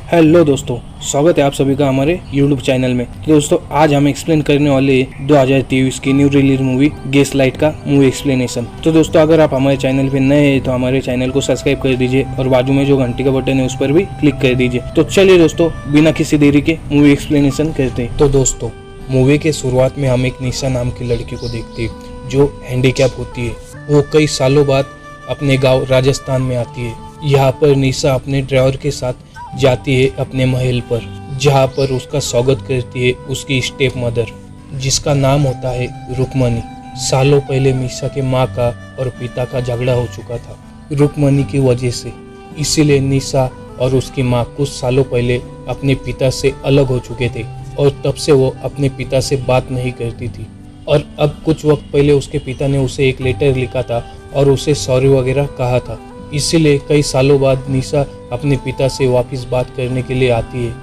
Hello दोस्तों, स्वागत है आप सभी का हमारे YouTube चैनल में। तो दोस्तों आज हम एक्सप्लेन करने वाले 2023 की न्यू रिलीज मूवी गैसलाइट का मूवी एक्सप्लेनेशन। तो दोस्तों अगर आप हमारे चैनल पे नए हैं तो हमारे चैनल को सब्सक्राइब कर दीजिए और बाजू में जो घंटी का बटन है उस पर भी क्लिक कर दीजिए। तो चलिए दोस्तों बिना किसी देरी के मूवी एक्सप्लेनेशन करते हैं। तो दोस्तों मूवी के शुरुआत में हम एक निशा नाम की लड़की को देखते हैं जो हैंडीकैप होती है। वो कई सालों बाद अपने गाँव राजस्थान में आती है। यहाँ पर निशा अपने ड्राइवर के साथ जाती है अपने महल पर, जहाँ पर उसका स्वागत करती है उसकी स्टेप मदर, जिसका नाम होता है रुक्मणी। सालों पहले निशा के माँ का और पिता का झगड़ा हो चुका था रुक्मणी की वजह से, इसीलिए निशा और उसकी माँ कुछ सालों पहले अपने पिता से अलग हो चुके थे और तब से वो अपने पिता से बात नहीं करती थी। और अब कुछ वक्त पहले उसके पिता ने उसे एक लेटर लिखा था और उसे सॉरी वगैरह कहा था। इसीलिए कई सालों बाद निशा अपने पिता से वापस बात करने के लिए आती है,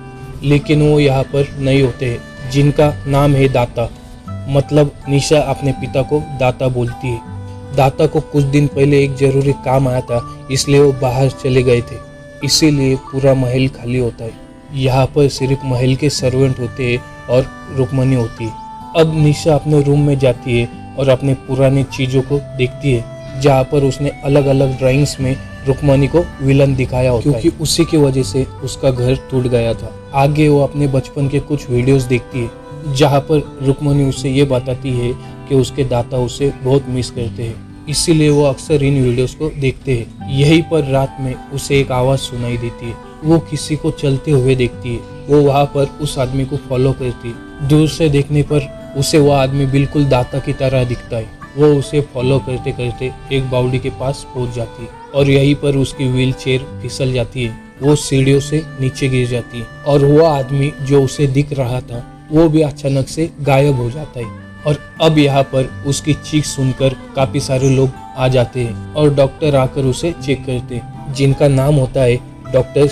लेकिन वो यहाँ पर नहीं होते हैं, जिनका नाम है दाता। मतलब निशा अपने पिता को दाता बोलती है। दाता को कुछ दिन पहले एक जरूरी काम आया था, इसलिए वो बाहर चले गए थे, इसीलिए पूरा महल खाली होता है। यहाँ पर सिर्फ महल के सर्वेंट होते हैं और रुक्मणी होती है। अब निशा अपने रूम में जाती है और अपने पुराने चीज़ों को देखती है, जहाँ पर उसने अलग अलग ड्राइंग्स में रुक्मणी को विलन दिखाया होता है, क्योंकि उसी की वजह से उसका घर टूट गया था। आगे वो अपने बचपन के कुछ वीडियोस देखती है, जहाँ पर रुक्मणी उसे ये बताती है कि उसके दाता उसे बहुत मिस करते हैं, इसीलिए वो अक्सर इन वीडियोस को देखते हैं। यहीं पर रात में उसे एक आवाज़ सुनाई देती है। वो किसी को चलते हुए देखती है। वो वहाँ पर उस आदमी को फॉलो करती है। दूर से देखने पर उसे वह आदमी बिल्कुल दाता की तरह दिखता है। वो उसे फॉलो करते करते एक बावड़ी के पास पहुंच जाती है और यहीं पर उसकी व्हील चेयर फिसल जाती है। वो सीढ़ियों से नीचे गिर जाती है और वो आदमी जो उसे दिख रहा था वो भी अचानक से गायब हो जाता है। और अब यहाँ पर उसकी चीख सुनकर काफी सारे लोग आ जाते हैं और डॉक्टर आकर उसे चेक करते हैं, जिनका नाम होता है डॉक्टर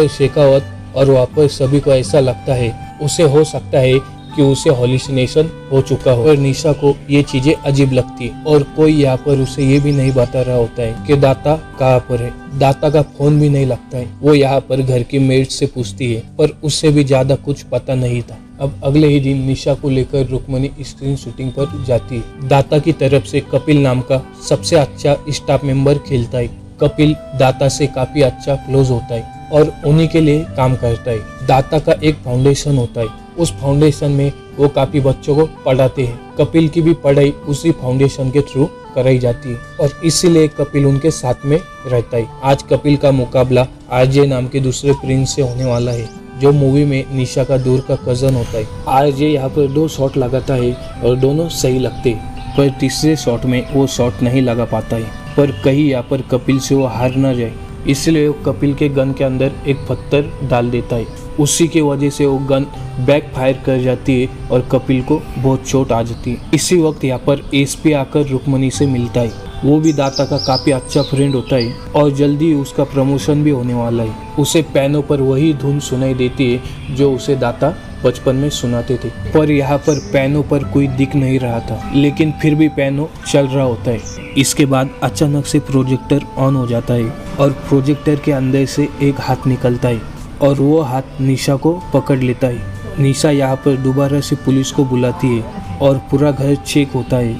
शेखावत। और वहाँ पर सभी को ऐसा लगता है उसे हो सकता है कि उसे हॉल्यूसिनेशन हो चुका हो। और निशा को ये चीजें अजीब लगती है और कोई यहाँ पर उसे ये भी नहीं बता रहा होता है कि दाता कहाँ पर है। दाता का फोन भी नहीं लगता है। वो यहाँ पर घर की मेड से पूछती है, पर उससे भी ज्यादा कुछ पता नहीं था। अब अगले ही दिन निशा को लेकर रुक्मणी स्क्रीन शूटिंग पर जाती है। दाता की तरफ से कपिल नाम का सबसे अच्छा स्टाफ मेंबर खेलता है। कपिल दाता से काफी अच्छा क्लोज होता है और उन्हीं के लिए काम करता है। दाता का एक फाउंडेशन होता है, उस फाउंडेशन में वो काफी बच्चों को पढ़ाते हैं। कपिल की भी पढ़ाई उसी फाउंडेशन के थ्रू कराई जाती है और इसीलिए कपिल उनके साथ में रहता है। आज कपिल का मुकाबला आरजे नाम के दूसरे प्रिंस से होने वाला है, जो मूवी में निशा का दूर का कजन होता है। आरजे यहाँ पर 2 शॉट लगाता है और दोनों सही लगते हैं, पर तीसरे शॉट में वो शॉट नहीं लगा पाता है। पर कहीं यहाँ पर कपिल से वो हार न जाए, इसलिए वो कपिल के गन के अंदर एक पत्थर डाल देता है। उसी की वजह से वो गन बैक फायर कर जाती है और कपिल को बहुत चोट आ जाती है। इसी वक्त यहाँ पर एसपी आकर रुक्मणी से मिलता है। वो भी दाता का काफी अच्छा फ्रेंड होता है और जल्दी उसका प्रमोशन भी होने वाला है। उसे पैनों पर वही धुन सुनाई देती है जो उसे दाता बचपन में सुनाते थे, पर यहाँ पर पैनों पर कोई दिख नहीं रहा था, लेकिन फिर भी पैनो चल रहा होता है। इसके बाद अचानक से प्रोजेक्टर ऑन हो जाता है और प्रोजेक्टर के अंदर से एक हाथ निकलता है और वो हाथ निशा को पकड़ लेता है। निशा यहाँ पर दोबारा से पुलिस को बुलाती है और पूरा घर चेक होता है,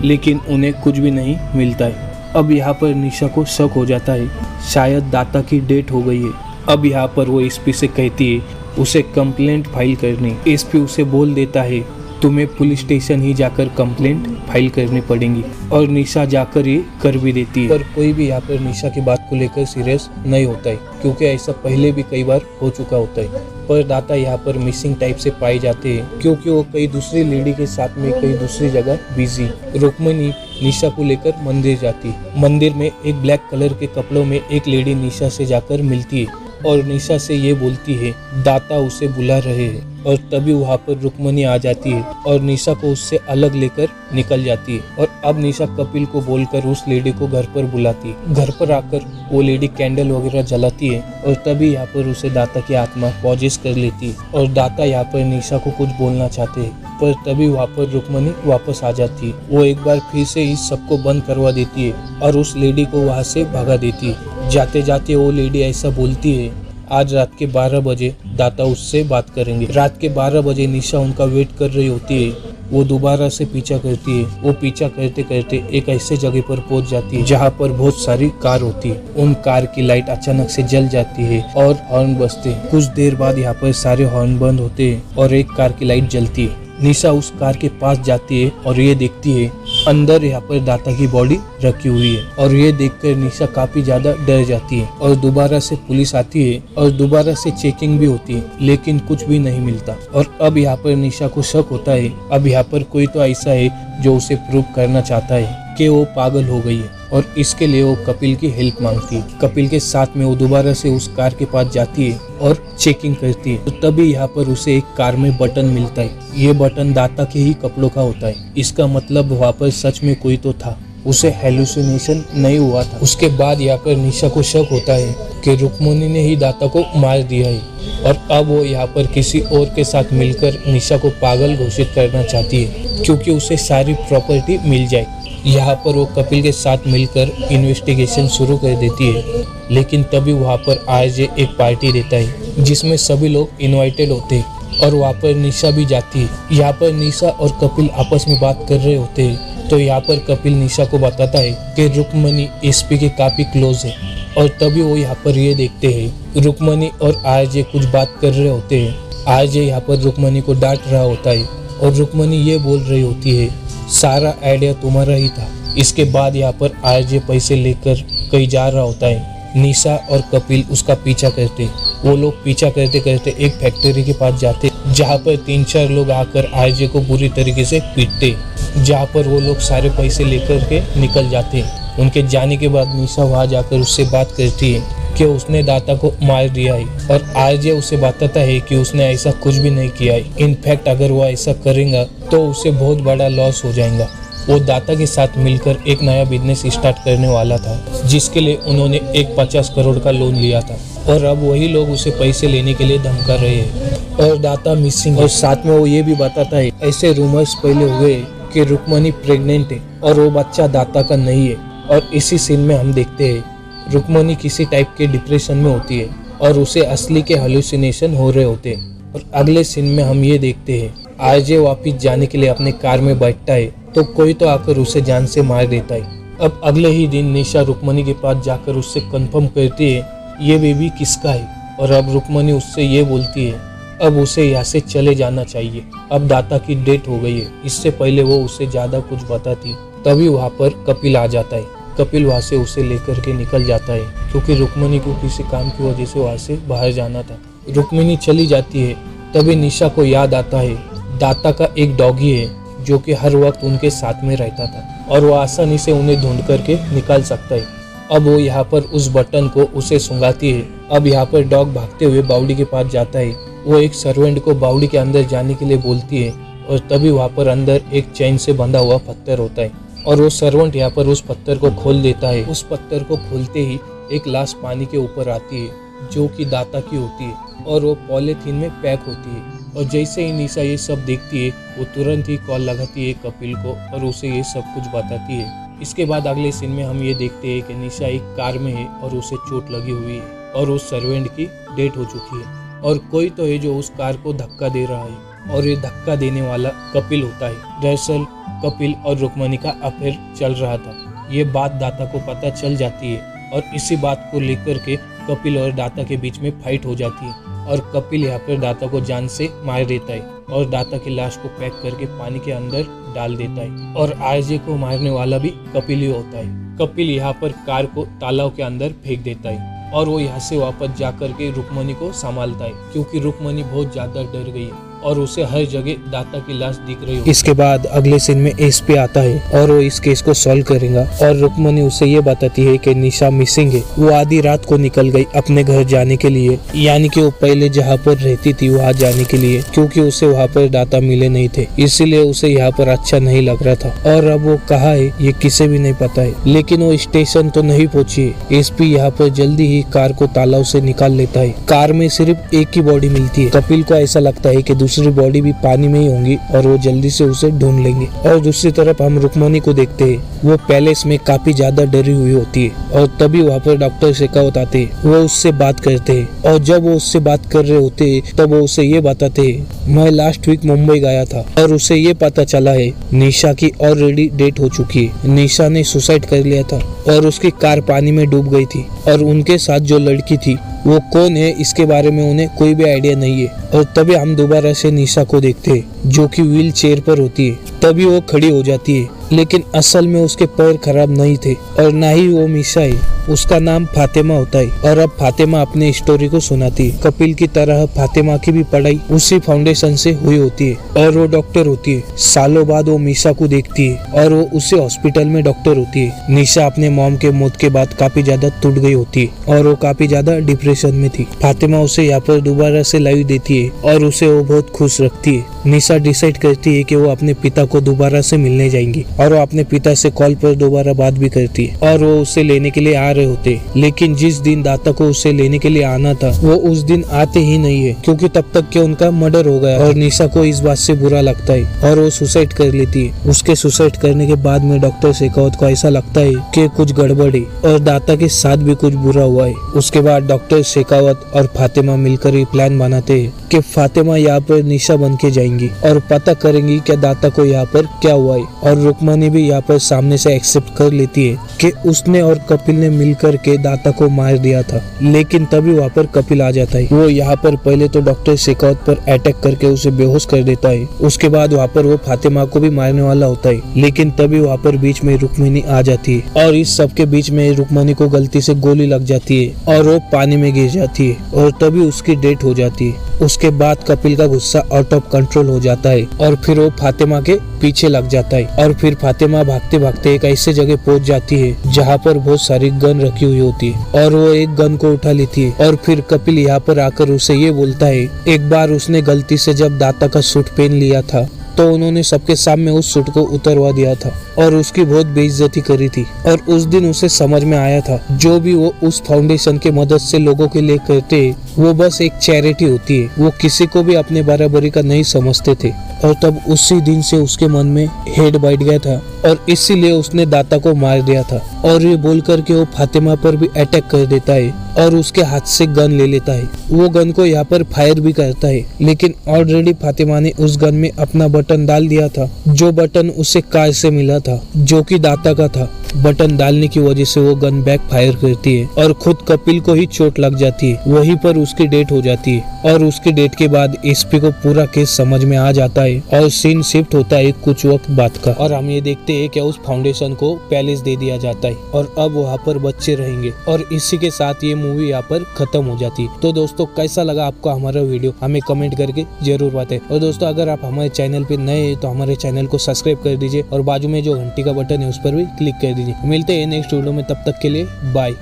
लेकिन उन्हें कुछ भी नहीं मिलता है। अब यहाँ पर निशा को शक हो जाता है, शायद दाता की डेथ हो गई है। अब यहाँ पर वो एसपी से कहती है उसे कंप्लेंट फाइल करनी। एसपी उसे बोल देता है तुम्हें पुलिस स्टेशन ही जाकर कंप्लेंट फाइल करनी पड़ेगी, और निशा जाकर ये कर भी देती है। पर कोई भी यहाँ पर निशा की बात को लेकर सीरियस नहीं होता है, क्योंकि ऐसा पहले भी कई बार हो चुका होता है। पर दाता यहाँ पर मिसिंग टाइप से पाए जाते हैं, क्योंकि वो कई दूसरी लेडी के साथ में कई दूसरी जगह बिजी। रुक्मणी निशा को लेकर मंदिर जाती है। मंदिर में एक ब्लैक कलर के कपड़ों में एक लेडी निशा से जाकर मिलती है और निशा से ये बोलती है दाता उसे बुला रहे हैं। और तभी वहाँ पर रुक्मणी आ जाती है और निशा को उससे अलग लेकर निकल जाती है। और अब निशा कपिल को बोलकर उस लेडी को घर पर बुलाती है। घर पर आकर वो लेडी कैंडल वगैरह जलाती है और तभी यहाँ पर उसे दाता की आत्मा पॉजेस कर लेती है और दाता यहाँ पर निशा को कुछ बोलना चाहते हैं, पर तभी वहाँ पर रुक्मणी वापस आ जाती है। वो एक बार फिर से इस सबको बंद करवा देती है और उस लेडी को वहाँ से भगा देती है। जाते जाते वो लेडी ऐसा बोलती है आज रात के 12 बजे दाता उससे बात करेंगे। रात के 12 बजे निशा उनका वेट कर रही होती है। वो दोबारा से पीछा करती है। वो पीछा करते करते एक ऐसे जगह पर पहुंच जाती है जहाँ पर बहुत सारी कार होती है। उन कार की लाइट अचानक से जल जाती है और हॉर्न बजते हैं। कुछ देर बाद यहाँ पर सारे हॉर्न बंद होते हैं और एक कार की लाइट जलती है। निशा उस कार के पास जाती है और ये देखती है अंदर यहाँ पर दाता की बॉडी रखी हुई है। और ये देखकर निशा काफी ज्यादा डर जाती है और दोबारा से पुलिस आती है और दोबारा से चेकिंग भी होती है, लेकिन कुछ भी नहीं मिलता। और अब यहाँ पर निशा को शक होता है, अब यहाँ पर कोई तो ऐसा है जो उसे प्रूव करना चाहता है कि वो पागल हो गई है। और इसके लिए वो कपिल की हेल्प मांगती है। कपिल के साथ में वो दोबारा से उस कार के पास जाती है और चेकिंग करती है। तो तभी यहाँ पर उसे एक कार में बटन मिलता है। ये बटन दाता के ही कपड़ों का होता है। इसका मतलब वहाँ पर सच में कोई तो था, उसे हेलुसिनेशन नहीं हुआ था। उसके बाद यहाँ पर निशा को शक होता है कि रुक्मणी ने ही दाता को मार दिया है और अब वो यहाँ पर किसी और के साथ मिलकर निशा को पागल घोषित करना चाहती है क्योंकि उसे सारी प्रॉपर्टी मिल जाए। यहाँ पर वो कपिल के साथ मिलकर इन्वेस्टिगेशन शुरू कर देती है, लेकिन तभी वहाँ पर आरजे एक पार्टी देता है जिसमें सभी लोग इनवाइटेड होते हैं और वहाँ पर निशा भी जाती है। यहाँ पर निशा और कपिल आपस में बात कर रहे होते हैं तो यहाँ पर कपिल निशा को बताता है कि रुक्मणी एसपी के काफी क्लोज है। और तभी वो यहाँ पर ये देखते हैं रुक्मणी और आरजे कुछ बात कर रहे होते हैं। आरजे यहाँ पर रुक्मणी को डांट रहा होता है और रुक्मणी ये बोल रही होती है सारा आइडिया तुम्हारा ही था। इसके बाद यहाँ पर आरजे पैसे लेकर कहीं जा रहा होता है। निशा और कपिल उसका पीछा करते। वो लोग पीछा करते करते एक फैक्ट्री के पास जाते जहाँ पर 3-4 लोग आकर आरजे को बुरी तरीके से पीटते, जहाँ पर वो लोग सारे पैसे लेकर के निकल जाते। उनके जाने के बाद निशा वहाँ जाकर उससे बात करती है कि उसने दाता को मार दिया है और आरजे उसे बताता है कि उसने ऐसा कुछ भी नहीं किया है। इनफैक्ट अगर वो ऐसा करेगा तो उसे बहुत बड़ा लॉस हो जाएगा। वो दाता के साथ मिलकर एक नया बिजनेस स्टार्ट करने वाला था जिसके लिए उन्होंने एक 50 करोड़ का लोन लिया था और अब वही लोग उसे पैसे लेने के लिए धमका रहे हैं और दाता मिसिंग। और साथ में वो ये भी बताता है ऐसे रूमर्स पहले हुए कि रुक्मणी प्रेग्नेंट है और वो बच्चा दाता का नहीं है। और इसी सीन में हम देखते हैं रुक्मणी किसी टाइप के डिप्रेशन में होती है और उसे असली के हेलुसिनेशन हो रहे होते हैं। और अगले सीन में हम ये देखते हैं आरजे वापिस जाने के लिए अपने कार में बैठता है तो कोई तो आकर उसे जान से मार देता है। अब अगले ही दिन निशा रुक्मणी के पास जाकर उससे कंफर्म करती है ये बेबी किसका है। और अब रुक्मणी उससे ये बोलती है अब उसे यहाँ से चले जाना चाहिए, अब दाता की डेथ हो गई है। इससे पहले वो उसे ज्यादा कुछ बताती। तभी वहाँ पर कपिल आ जाता है। कपिल वहाँ से उसे लेकर के निकल जाता है क्योंकि रुक्मणी को किसी काम की वजह से वहाँ से बाहर जाना था। रुक्मणी चली जाती है। तभी निशा को याद आता है दाता का एक डॉगी है जो कि हर वक्त उनके साथ में रहता था और वो आसानी से उन्हें ढूंढ करके निकाल सकता है। अब वो यहाँ पर उस बटन को उसे सुंघाती है। अब यहाँ पर डॉग भागते हुए बावड़ी के पास जाता है। वो एक सर्वेंट को बावड़ी के अंदर जाने के लिए बोलती है और तभी वहाँ पर अंदर एक चैन से बंधा हुआ पत्थर होता है और वो सर्वेंट यहाँ पर उस पत्थर को खोल देता है। उस पत्थर को खोलते ही एक लाश पानी के ऊपर आती है जो कि दाता की होती है और वो पॉलीथीन में पैक होती है। और जैसे ही निशा ये सब देखती है वो तुरंत ही कॉल लगाती है कपिल को और उसे ये सब कुछ बताती है। इसके बाद अगले सीन में हम ये देखते हैं कि निशा एक कार में है और उसे चोट लगी हुई है और उस सर्वेंट की डेथ हो चुकी है और कोई तो है जो उस कार को धक्का दे रहा है और ये धक्का देने वाला कपिल होता है। दरअसल कपिल और रुक्मणी का अफेयर चल रहा था। ये बात दाता को पता चल जाती है और इसी बात को लेकर के कपिल और दाता के बीच में फाइट हो जाती है और कपिल यहाँ पर दाता को जान से मार देता है और दाता की लाश को पैक करके पानी के अंदर डाल देता है। और आरजे को मारने वाला भी कपिल ही होता है। कपिल यहाँ पर कार को तालाब के अंदर फेंक देता है और वो यहाँ से वापस जाकर के रुक्मणी को संभालता है क्योंकि रुक्मणी बहुत ज्यादा डर गई है और उसे हर जगह दाता की लाश दिख रही है। इसके बाद अगले सीन में एसपी आता है और वो इस केस को सॉल्व करेगा और रुक्मणी उसे ये बताती है कि निशा मिसिंग है। वो आधी रात को निकल गई अपने घर जाने के लिए, यानी कि वो पहले जहाँ पर रहती थी वहाँ जाने के लिए, क्योंकि उसे वहाँ पर दाता मिले नहीं थे, इसीलिए उसे यहाँ पर अच्छा नहीं लग रहा था। और अब वो कहाँ है ये किसे भी नहीं पता है, लेकिन वो स्टेशन तो नहीं पहुँची है। एसपी यहाँ पर जल्दी ही कार को तालाब से निकाल लेता है। कार में सिर्फ एक ही बॉडी मिलती है। कपिल को ऐसा लगता है कि दूसरी बॉडी भी पानी में ही होंगी और वो जल्दी से उसे ढूंढ लेंगे। और दूसरी तरफ हम रुक्मणी को देखते हैं, वो पैलेस में काफी ज्यादा डरी हुई होती है और तभी वहाँ पर डॉक्टर शेखावत आते हैं। वो उससे बात करते हैं और जब वो उससे बात कर रहे होते हैं तब वो उसे ये बताते हैं, मैं लास्ट वीक मुंबई गया था और उसे ये पता चला है निशा की ऑलरेडी डेथ हो चुकी है। निशा ने सुसाइड कर लिया था और उसकी कार पानी में डूब गई थी और उनके साथ जो लड़की थी वो कौन है इसके बारे में उन्हें कोई भी आइडिया नहीं है। और तभी हम दोबारा से निशा को देखते हैं जो कि व्हील चेयर पर होती है। तभी वो खड़ी हो जाती है, लेकिन असल में उसके पैर खराब नहीं थे और ना ही वो निशा है, उसका नाम फातिमा होता है। और अब फातिमा अपनी स्टोरी को सुनाती है। कपिल की तरह फातिमा की भी पढ़ाई उसी फाउंडेशन से हुई होती है और वो डॉक्टर होती है। सालों बाद वो निशा को देखती है और वो उसी हॉस्पिटल में डॉक्टर होती है। निशा अपने मॉम के मौत के बाद काफी ज्यादा टूट गई होती है और वो काफी ज्यादा डिप्रेशन में थी। फातिमा उसे यहाँ पर दोबारा से लाइव देती है और उसे वो बहुत खुश रखती है। निशा डिसाइड करती है कि वो अपने पिता को दोबारा से मिलने जाएंगी और वो अपने पिता से कॉल पर दोबारा बात भी करती है और वो उसे लेने के लिए आ रहे होते। लेकिन जिस दिन दाता को उसे लेने के लिए आना था वो उस दिन आते ही नहीं है, क्योंकि तब तक के उनका मर्डर हो गया और निशा को इस बात से बुरा लगता है और वो सुसाइड कर लेती है। उसके सुसाइड करने के बाद में डॉक्टर शेखावत को ऐसा लगता है कि कुछ गड़बड़ है और दाता के साथ भी कुछ बुरा हुआ है। उसके बाद डॉक्टर शेखावत और फातिमा मिलकर ये प्लान बनाते हैं कि फातिमा यहाँ पर निशा बन के जाएंगी और पता करेंगी कि दाता को यहाँ पर क्या हुआ है। और रुक्मणी भी यहाँ पर सामने से एक्सेप्ट कर लेती है कि उसने और कपिल ने मिलकर के दाता को मार दिया था। लेकिन तभी वहाँ पर कपिल आ जाता है। वो यहाँ पर पहले तो डॉक्टर शेखावत पर अटैक करके उसे बेहोश कर देता है। उसके बाद वहाँ पर वो फातिमा को भी मारने वाला होता है, लेकिन तभी वहाँ पर बीच में रुक्मणी आ जाती है और इस सब के बीच में रुक्मणी को गलती से गोली लग जाती है और वो पानी में गिर जाती है और तभी उसकी डेथ हो जाती है। उसके बाद कपिल का गुस्सा आउट ऑफ कंट्रोल हो जाता है और फिर वो फातिमा के पीछे लग जाता है और फिर फातिमा भागते भागते एक ऐसे जगह पहुंच जाती है जहाँ पर बहुत सारी गन रखी हुई होती है और वो एक गन को उठा लेती है। और फिर कपिल यहाँ पर आकर उसे ये बोलता है, एक बार उसने गलती से जब दाता का सूट पहन लिया था तो उन्होंने सबके सामने उस सूट को उतरवा दिया था और उसकी बहुत बेइज्जती करी थी। और उस दिन उसे समझ में आया था जो भी वो उस फाउंडेशन के मदद से लोगों के लिए करते वो बस एक चैरिटी होती है, वो किसी को भी अपने बराबरी का नहीं समझते थे। और तब उसी दिन से उसके मन में हेड बैठ गया था और इसीलिए उसने दाता को मार दिया था। और ये बोल करके वो फातिमा पर भी अटैक कर देता है और उसके हाथ से गन ले लेता है। वो गन को यहाँ पर फायर भी करता है, लेकिन ऑलरेडी फातिमा ने उस गन में अपना बटन डाल दिया था, जो बटन उसे कार से मिला था जो कि दाता का था। बटन डालने की वजह से वो गन बैक फायर करती है और खुद कपिल को ही चोट लग जाती है। वहीं पर उसकी डेथ हो जाती है और उसकी डेथ के बाद एसपी को पूरा केस समझ में आ जाता है और सीन शिफ्ट होता है कुछ वक्त बाद का। और हम ये देखते हैं कि उस फाउंडेशन को पैलेस दे दिया जाता है और अब वहाँ पर बच्चे रहेंगे और इसी के साथ ये मूवी यहाँ पर खत्म हो जाती है। तो दोस्तों कैसा लगा आपको हमारा वीडियो हमें कमेंट करके जरूर बताएं। और दोस्तों अगर आप हमारे चैनल पे नए हैं तो हमारे चैनल को सब्सक्राइब कर दीजिए और बाजू में जो घंटी का बटन है उस पर भी क्लिक कर दीजिए। मिलते हैं नेक्स्ट वीडियो में, तब तक के लिए बाय।